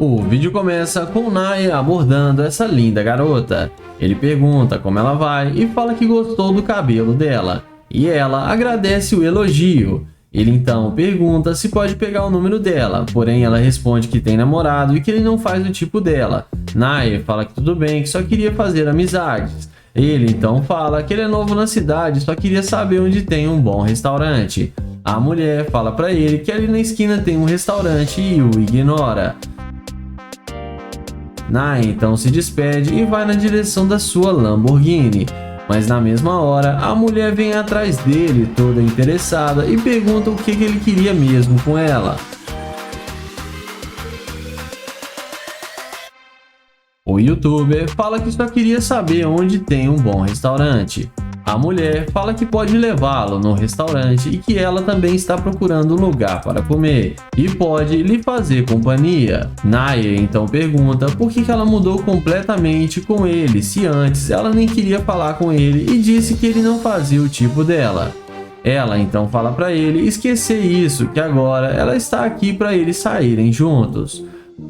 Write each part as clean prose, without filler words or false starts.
O vídeo começa com Naya abordando essa linda garota. Ele pergunta como ela vai e fala que gostou do cabelo dela, e ela agradece o elogio. Ele então pergunta se pode pegar o número dela, porém ela responde que tem namorado e que ele não faz o tipo dela. Naya fala que tudo bem, que só queria fazer amizades. Ele então fala que ele é novo na cidade e só queria saber onde tem um bom restaurante. A mulher fala pra ele que ali na esquina tem um restaurante e o ignora. Naya então se despede e vai na direção da sua Lamborghini. Mas na mesma hora, a mulher vem atrás dele toda interessada e pergunta o que ele queria mesmo com ela. O youtuber fala que só queria saber onde tem um bom restaurante. A mulher fala que pode levá-lo no restaurante e que ela também está procurando um lugar para comer e pode lhe fazer companhia. Naya então pergunta por que ela mudou completamente com ele, se antes ela nem queria falar com ele e disse que ele não fazia o tipo dela. Ela então fala para ele esquecer isso, que agora ela está aqui para eles saírem juntos.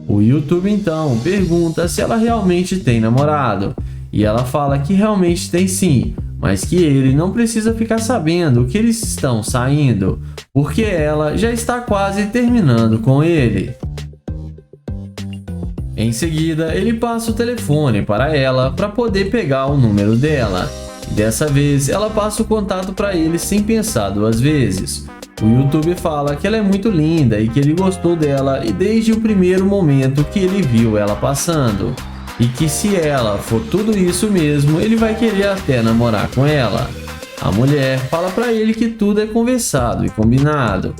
O YouTube então pergunta se ela realmente tem namorado e ela fala que realmente tem sim, mas que ele não precisa ficar sabendo que eles estão saindo, porque ela já está quase terminando com ele. Em seguida, ele passa o telefone para ela para poder pegar o número dela. Dessa vez, ela passa o contato para ele sem pensar duas vezes. O YouTube fala que ela é muito linda e que ele gostou dela e desde o primeiro momento que ele viu ela passando. E que se ela for tudo isso mesmo, ele vai querer até namorar com ela. A mulher fala pra ele que tudo é conversado e combinado.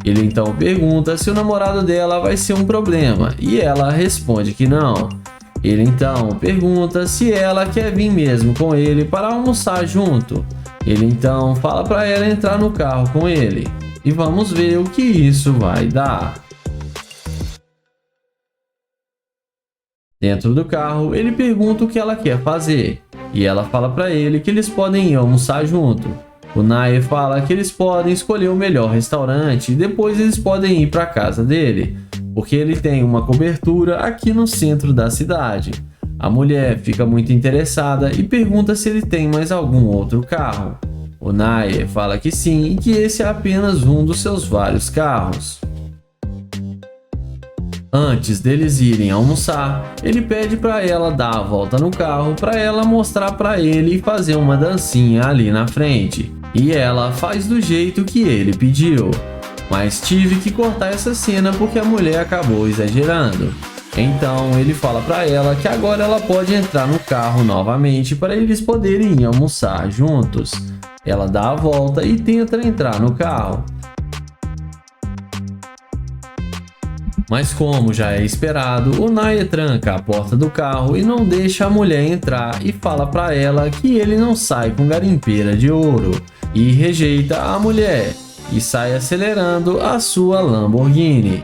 Ele então pergunta se o namorado dela vai ser um problema e ela responde que não. Ele então pergunta se ela quer vir mesmo com ele para almoçar junto. Ele então fala pra ela entrar no carro com ele. E vamos ver o que isso vai dar. Dentro do carro, ele pergunta o que ela quer fazer, e ela fala para ele que eles podem ir almoçar junto. O Naya fala que eles podem escolher o melhor restaurante e depois eles podem ir para a casa dele, porque ele tem uma cobertura aqui no centro da cidade. A mulher fica muito interessada e pergunta se ele tem mais algum outro carro. O Naya fala que sim e que esse é apenas um dos seus vários carros. Antes deles irem almoçar, ele pede para ela dar a volta no carro para ela mostrar para ele e fazer uma dancinha ali na frente. E ela faz do jeito que ele pediu. Mas tive que cortar essa cena porque a mulher acabou exagerando. Então ele fala para ela que agora ela pode entrar no carro novamente para eles poderem ir almoçar juntos. Ela dá a volta e tenta entrar no carro. Mas como já é esperado, o Naya tranca a porta do carro e não deixa a mulher entrar e fala para ela que ele não sai com garimpeira de ouro e rejeita a mulher e sai acelerando a sua Lamborghini.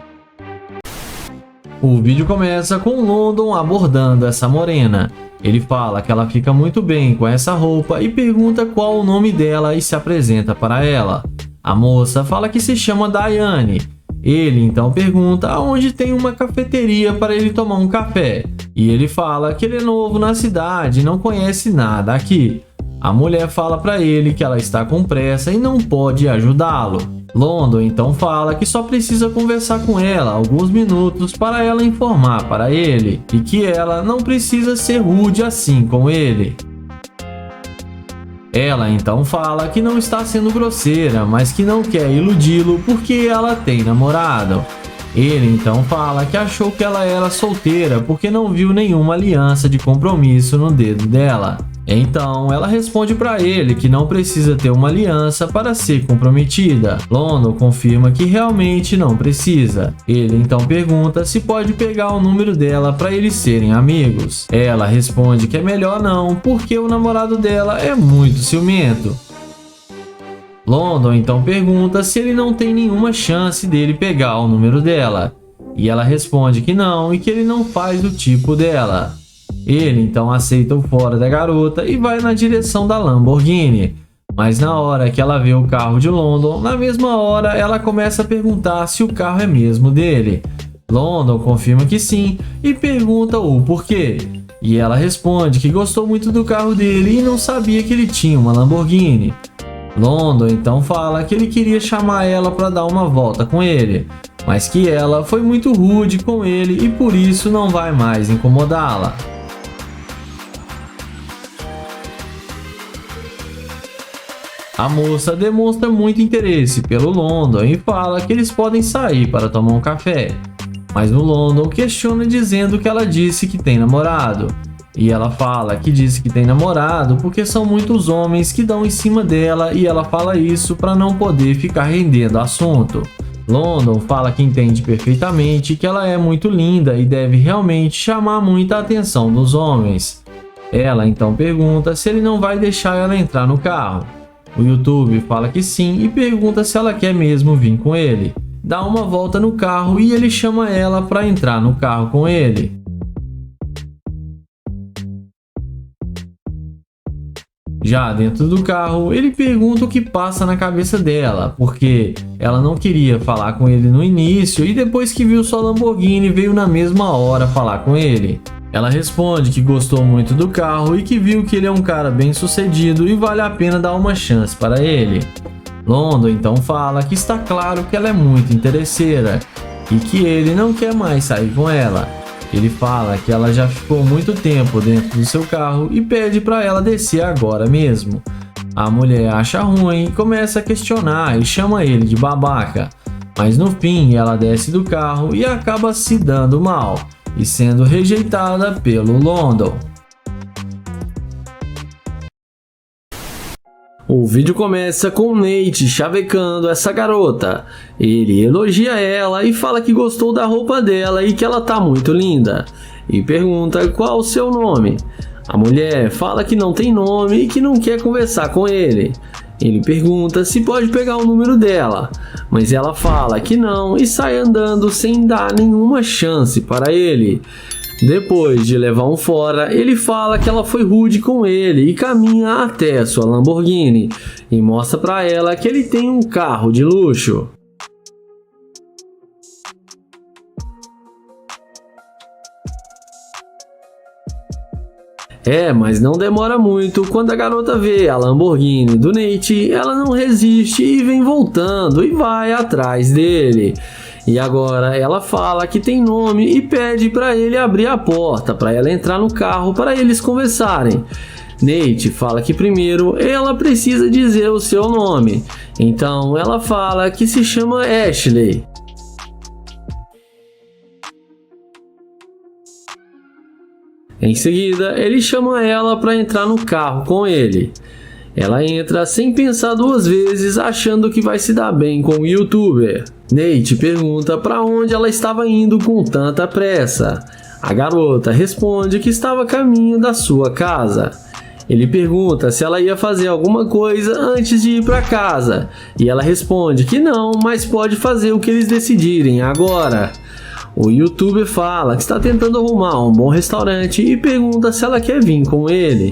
O vídeo começa com London abordando essa morena. Ele fala que ela fica muito bem com essa roupa e pergunta qual o nome dela e se apresenta para ela. A moça fala que se chama Diane. Ele então pergunta aonde tem uma cafeteria para ele tomar um café. E ele fala que ele é novo na cidade e não conhece nada aqui. A mulher fala para ele que ela está com pressa e não pode ajudá-lo. London então fala que só precisa conversar com ela alguns minutos para ela informar para ele e que ela não precisa ser rude assim com ele. Ela então fala que não está sendo grosseira, mas que não quer iludi-lo porque ela tem namorado. Ele então fala que achou que ela era solteira porque não viu nenhuma aliança de compromisso no dedo dela. Então ela responde para ele que não precisa ter uma aliança para ser comprometida. London confirma que realmente não precisa. Ele então pergunta se pode pegar o número dela para eles serem amigos. Ela responde que é melhor não, porque o namorado dela é muito ciumento. London então pergunta se ele não tem nenhuma chance dele pegar o número dela. E ela responde que não e que ele não faz do tipo dela. Ele então aceita o fora da garota e vai na direção da Lamborghini. Mas na hora que ela vê o carro de London, na mesma hora ela começa a perguntar se o carro é mesmo dele. London confirma que sim e pergunta o porquê. E ela responde que gostou muito do carro dele e não sabia que ele tinha uma Lamborghini. London então fala que ele queria chamar ela para dar uma volta com ele, mas que ela foi muito rude com ele e por isso não vai mais incomodá-la. A moça demonstra muito interesse pelo London e fala que eles podem sair para tomar um café. Mas o London questiona dizendo que ela disse que tem namorado. E ela fala que disse que tem namorado porque são muitos homens que dão em cima dela e ela fala isso para não poder ficar rendendo assunto. London fala que entende perfeitamente que ela é muito linda e deve realmente chamar muita atenção dos homens. Ela então pergunta se ele não vai deixar ela entrar no carro. O YouTube fala que sim e pergunta se ela quer mesmo vir com ele. Dá uma volta no carro e ele chama ela para entrar no carro com ele. Já dentro do carro, ele pergunta o que passa na cabeça dela, porque ela não queria falar com ele no início e depois que viu sua Lamborghini veio na mesma hora falar com ele. Ela responde que gostou muito do carro e que viu que ele é um cara bem sucedido e vale a pena dar uma chance para ele. London então fala que está claro que ela é muito interesseira e que ele não quer mais sair com ela. Ele fala que ela já ficou muito tempo dentro do seu carro e pede para ela descer agora mesmo. A mulher acha ruim e começa a questionar e chama ele de babaca, mas no fim ela desce do carro e acaba se dando mal e sendo rejeitada pelo London. O vídeo começa com Nate chavecando essa garota. Ele elogia ela e fala que gostou da roupa dela e que ela tá muito linda. E pergunta qual o seu nome. A mulher fala que não tem nome e que não quer conversar com ele. Ele pergunta se pode pegar o número dela, mas ela fala que não e sai andando sem dar nenhuma chance para ele. Depois de levar um fora, ele fala que ela foi rude com ele e caminha até sua Lamborghini e mostra para ela que ele tem um carro de luxo. Mas não demora muito. Quando a garota vê a Lamborghini do Nate, ela não resiste e vem voltando e vai atrás dele. E agora ela fala que tem nome e pede para ele abrir a porta para ela entrar no carro para eles conversarem. Nate fala que primeiro ela precisa dizer o seu nome. Então ela fala que se chama Ashley. Em seguida, ele chama ela para entrar no carro com ele. Ela entra sem pensar duas vezes, achando que vai se dar bem com o youtuber. Nate pergunta para onde ela estava indo com tanta pressa. A garota responde que estava a caminho da sua casa. Ele pergunta se ela ia fazer alguma coisa antes de ir para casa. E ela responde que não, mas pode fazer o que eles decidirem agora. O youtuber fala que está tentando arrumar um bom restaurante e pergunta se ela quer vir com ele.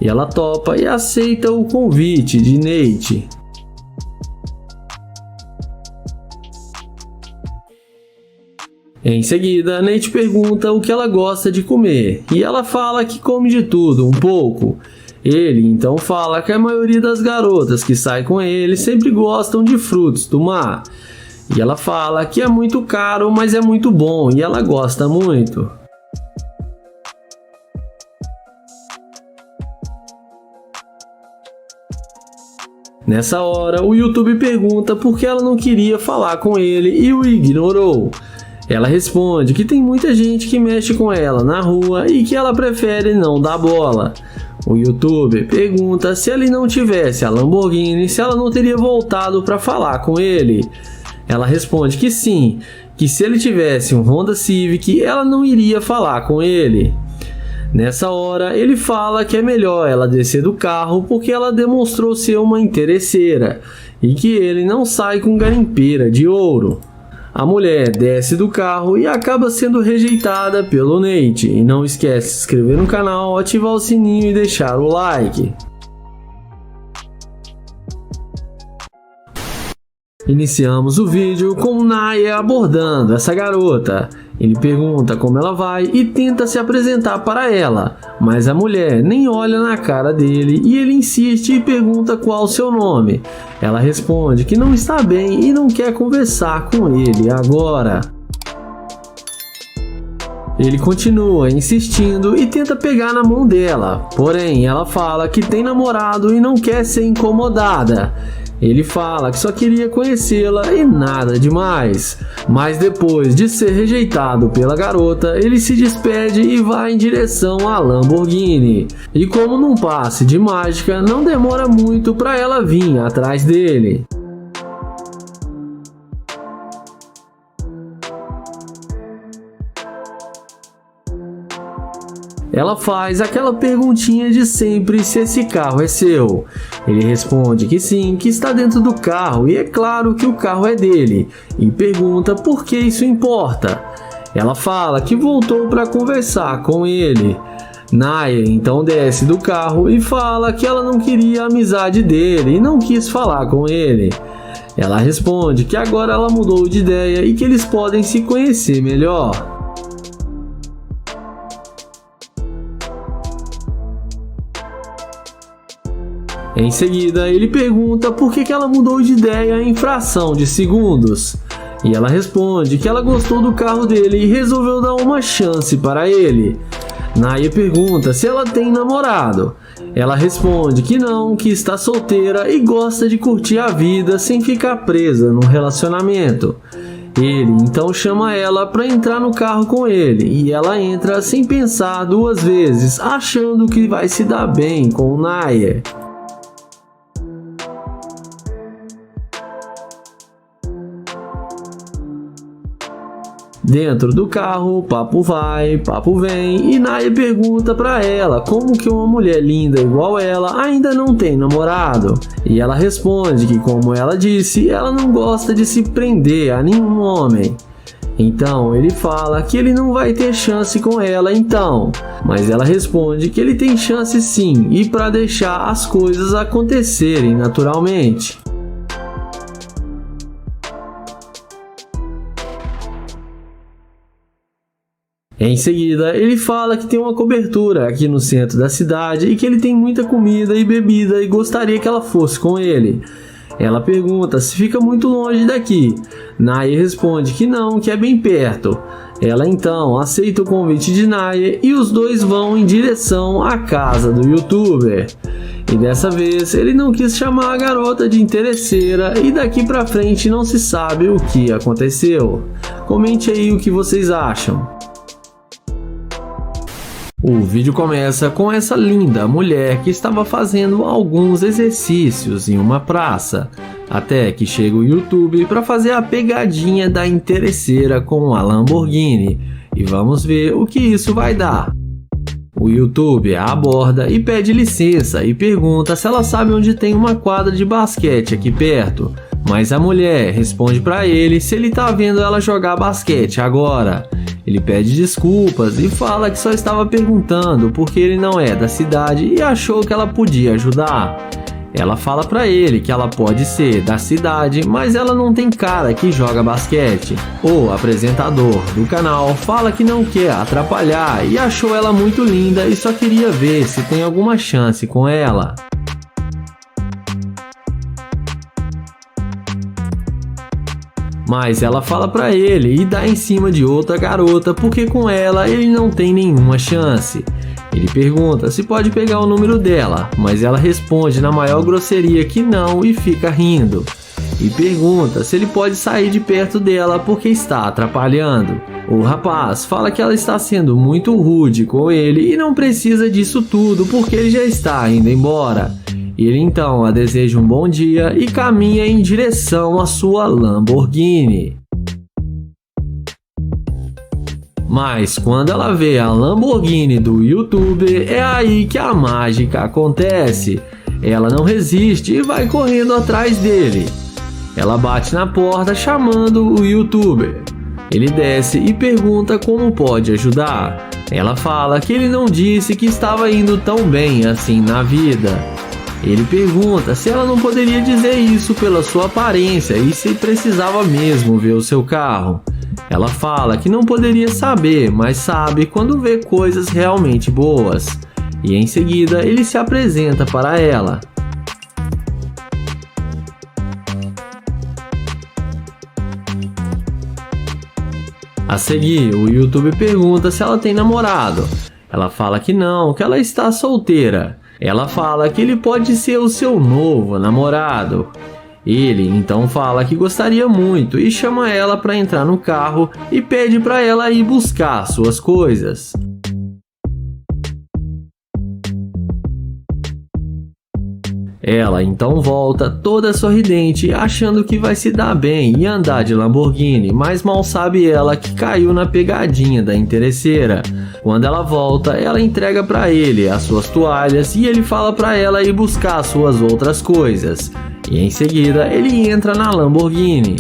E ela topa e aceita o convite de Nate. Em seguida, Nate pergunta o que ela gosta de comer e ela fala que come de tudo um pouco. Ele então fala que a maioria das garotas que saem com ele sempre gostam de frutos do mar. E ela fala que é muito caro, mas é muito bom e ela gosta muito. Nessa hora, o YouTube pergunta por que ela não queria falar com ele e o ignorou. Ela responde que tem muita gente que mexe com ela na rua e que ela prefere não dar bola. O YouTube pergunta se ele não tivesse a Lamborghini, se ela não teria voltado para falar com ele. Ela responde que sim, que se ele tivesse um Honda Civic, ela não iria falar com ele. Nessa hora, ele fala que é melhor ela descer do carro porque ela demonstrou ser uma interesseira e que ele não sai com garimpeira de ouro. A mulher desce do carro e acaba sendo rejeitada pelo Nate. E não esquece de se inscrever no canal, ativar o sininho e deixar o like. Iniciamos o vídeo com Naya abordando essa garota. Ele pergunta como ela vai e tenta se apresentar para ela, mas a mulher nem olha na cara dele e ele insiste e pergunta qual o seu nome. Ela responde que não está bem e não quer conversar com ele agora. Ele continua insistindo e tenta pegar na mão dela, porém ela fala que tem namorado e não quer ser incomodada. Ele fala que só queria conhecê-la e nada demais, mas depois de ser rejeitado pela garota, ele se despede e vai em direção à Lamborghini. E como num passe de mágica, não demora muito para ela vir atrás dele. Ela faz aquela perguntinha de sempre se esse carro é seu. Ele responde que sim, que está dentro do carro e é claro que o carro é dele, e pergunta por que isso importa. Ela fala que voltou para conversar com ele. Naya então desce do carro e fala que ela não queria a amizade dele e não quis falar com ele. Ela responde que agora ela mudou de ideia e que eles podem se conhecer melhor. Em seguida, ele pergunta por que ela mudou de ideia em fração de segundos. E ela responde que ela gostou do carro dele e resolveu dar uma chance para ele. Naya pergunta se ela tem namorado. Ela responde que não, que está solteira e gosta de curtir a vida sem ficar presa num relacionamento. Ele então chama ela para entrar no carro com ele e ela entra sem pensar duas vezes, achando que vai se dar bem com o Naya. Dentro do carro, papo vai, papo vem e Naya pergunta pra ela como que uma mulher linda igual ela ainda não tem namorado. E ela responde que, como ela disse, ela não gosta de se prender a nenhum homem. Então ele fala que ele não vai ter chance com ela então, mas ela responde que ele tem chance sim e para deixar as coisas acontecerem naturalmente. Em seguida, ele fala que tem uma cobertura aqui no centro da cidade e que ele tem muita comida e bebida e gostaria que ela fosse com ele. Ela pergunta se fica muito longe daqui. Naya responde que não, que é bem perto. Ela então aceita o convite de Naya e os dois vão em direção à casa do youtuber. E dessa vez ele não quis chamar a garota de interesseira e daqui pra frente não se sabe o que aconteceu. Comente aí o que vocês acham. O vídeo começa com essa linda mulher que estava fazendo alguns exercícios em uma praça, até que chega o YouTube para fazer a pegadinha da interesseira com a Lamborghini, e vamos ver o que isso vai dar. O YouTube a aborda e pede licença e pergunta se ela sabe onde tem uma quadra de basquete aqui perto, mas a mulher responde para ele se ele tá vendo ela jogar basquete agora. Ele pede desculpas e fala que só estava perguntando porque ele não é da cidade e achou que ela podia ajudar. Ela fala pra ele que ela pode ser da cidade, mas ela não tem cara que joga basquete. O apresentador do canal fala que não quer atrapalhar e achou ela muito linda e só queria ver se tem alguma chance com ela. Mas ela fala pra ele e dá em cima de outra garota porque com ela ele não tem nenhuma chance. Ele pergunta se pode pegar o número dela, mas ela responde na maior grosseria que não e fica rindo. E pergunta se ele pode sair de perto dela porque está atrapalhando. O rapaz fala que ela está sendo muito rude com ele e não precisa disso tudo porque ele já está indo embora. Ele então a deseja um bom dia e caminha em direção à sua Lamborghini. Mas quando ela vê a Lamborghini do YouTuber, é aí que a mágica acontece. Ela não resiste e vai correndo atrás dele. Ela bate na porta chamando o YouTuber. Ele desce e pergunta como pode ajudar. Ela fala que ele não disse que estava indo tão bem assim na vida. Ele pergunta se ela não poderia dizer isso pela sua aparência e se precisava mesmo ver o seu carro. Ela fala que não poderia saber, mas sabe quando vê coisas realmente boas. E em seguida ele se apresenta para ela. A seguir, o YouTube pergunta se ela tem namorado. Ela fala que não, que ela está solteira. Ela fala que ele pode ser o seu novo namorado. Ele então fala que gostaria muito e chama ela para entrar no carro e pede para ela ir buscar suas coisas. Ela então volta toda sorridente, achando que vai se dar bem e andar de Lamborghini, mas mal sabe ela que caiu na pegadinha da interesseira. Quando ela volta, ela entrega para ele as suas toalhas e ele fala para ela ir buscar suas outras coisas. E em seguida, ele entra na Lamborghini.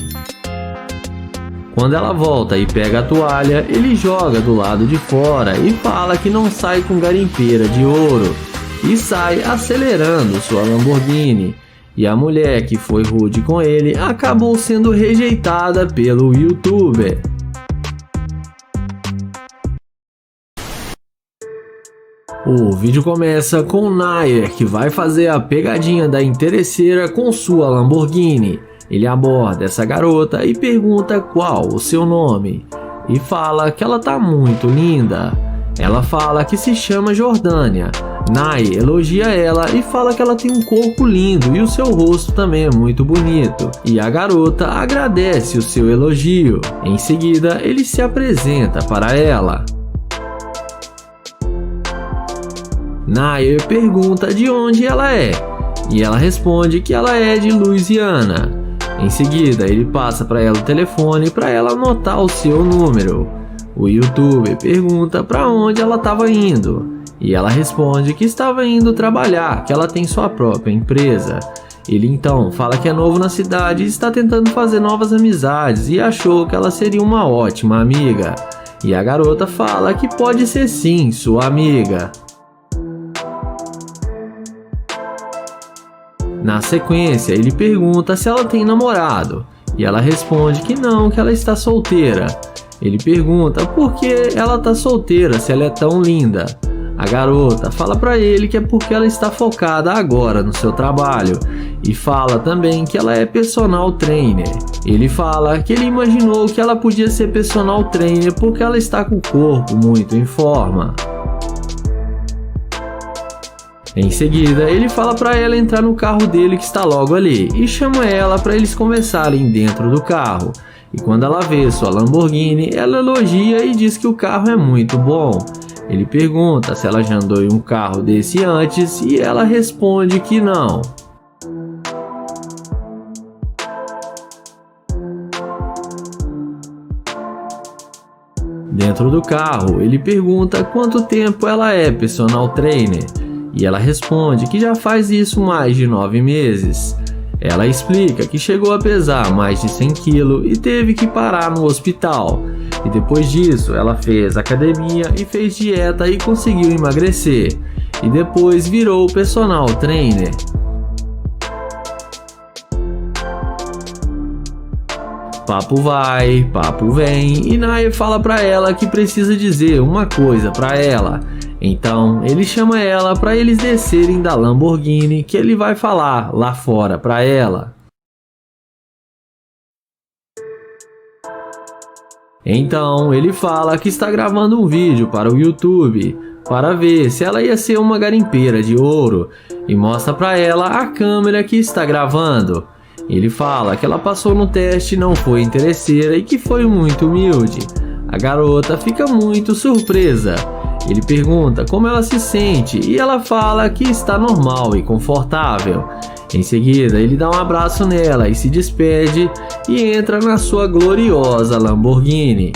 Quando ela volta e pega a toalha, ele joga do lado de fora e fala que não sai com garimpeira de ouro. E sai acelerando sua Lamborghini. E a mulher que foi rude com ele acabou sendo rejeitada pelo YouTuber. O vídeo começa com Nair, que vai fazer a pegadinha da interesseira com sua Lamborghini. Ele aborda essa garota e pergunta qual o seu nome. E fala que ela tá muito linda. Ela fala que se chama Jordânia. Nair elogia ela e fala que ela tem um corpo lindo e o seu rosto também é muito bonito. E a garota agradece o seu elogio. Em seguida, ele se apresenta para ela. Nair pergunta de onde ela é. E ela responde que ela é de Louisiana. Em seguida, ele passa para ela o telefone para ela anotar o seu número. O YouTuber pergunta para onde ela estava indo. E ela responde que estava indo trabalhar, que ela tem sua própria empresa. Ele então fala que é novo na cidade e está tentando fazer novas amizades e achou que ela seria uma ótima amiga. E a garota fala que pode ser sim sua amiga. Na sequência, ele pergunta se ela tem namorado. E ela responde que não, que ela está solteira. Ele pergunta por que ela está solteira se ela é tão linda. A garota fala para ele que é porque ela está focada agora no seu trabalho e fala também que ela é personal trainer. Ele fala que ele imaginou que ela podia ser personal trainer porque ela está com o corpo muito em forma. Em seguida, ele fala para ela entrar no carro dele que está logo ali e chama ela para eles conversarem dentro do carro. E quando ela vê sua Lamborghini, ela elogia e diz que o carro é muito bom. Ele pergunta se ela já andou em um carro desse antes e ela responde que não. Dentro do carro, ele pergunta quanto tempo ela é personal trainer e ela responde que já faz isso mais de 9 meses. Ela explica que chegou a pesar mais de 100 kg e teve que parar no hospital. E depois disso, ela fez academia e fez dieta e conseguiu emagrecer. E depois virou personal trainer. Papo vai, papo vem, e Nair fala pra ela que precisa dizer uma coisa pra ela. Então ele chama ela para eles descerem da Lamborghini, que ele vai falar lá fora para ela. Então ele fala que está gravando um vídeo para o YouTube para ver se ela ia ser uma garimpeira de ouro e mostra para ela a câmera que está gravando. Ele fala que ela passou no teste, não foi interesseira e que foi muito humilde. A garota fica muito surpresa. Ele pergunta como ela se sente e ela fala que está normal e confortável. Em seguida, ele dá um abraço nela e se despede e entra na sua gloriosa Lamborghini.